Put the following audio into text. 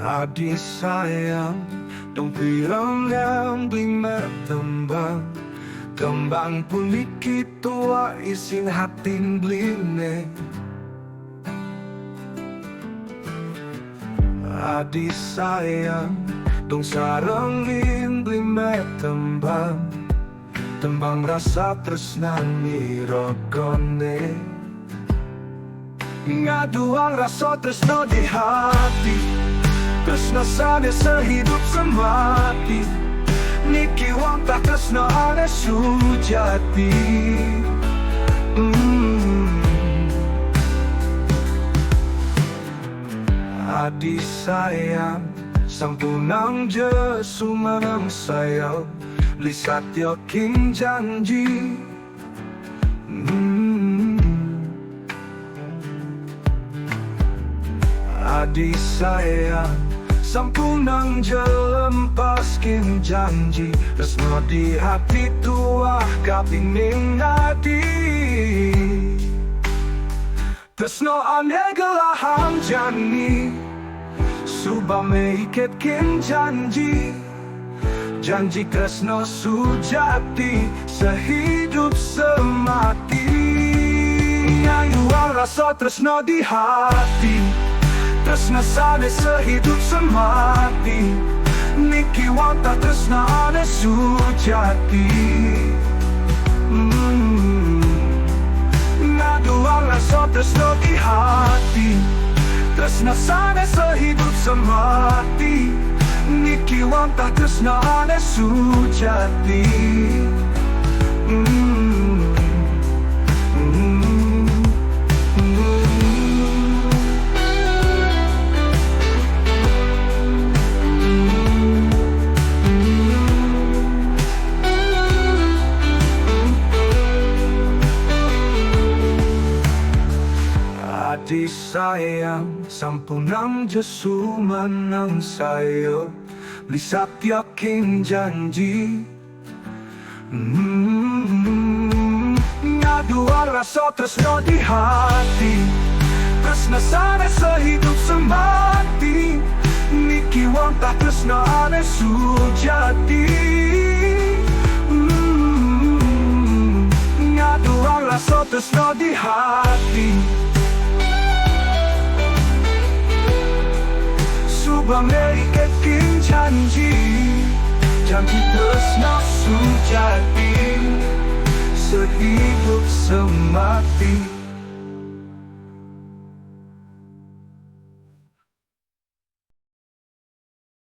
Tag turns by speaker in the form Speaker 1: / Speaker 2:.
Speaker 1: Adik sayang, dong pirang yang blimer tembang. Kembang pun dikit tua isin hatin bline. Adik sayang, dong sarengin blimer tembang. Tembang rasa tresnan mirokone. Ngaduang rasa tresno di hati. Tresno sane sehidup semati. Niki wong tak tresno ane sujati. Adik sayang, sampunang jesu menang sayang. Lisat yoking janji. Adik sayang, sampunang jelepaskin janji. Resno di hati tua kapining adi. Tresno ane gelaham jani. Subah meiketkin janji. Janji tresno sujati, sehidup semati. Nyayuang rasa tresno di hati. Tresno sane sehidup semati. Niki wong tak tresno ane sujati. Ngaduang rasa tresno di hati. Tresno sane sehidup semati. Niki wong tak tresno ane sujati. Adik sayang, sampunang jesu menang sayo. Lisat yakin janji. Ngaduan rasa tresno di hati. Tresno sane sehidup semati. Niki wong tak tresno ane sujati. Ngaduan rasa tresno di hati. Subah meiketkin janji. Janji tresno sujati. Sehidup semati.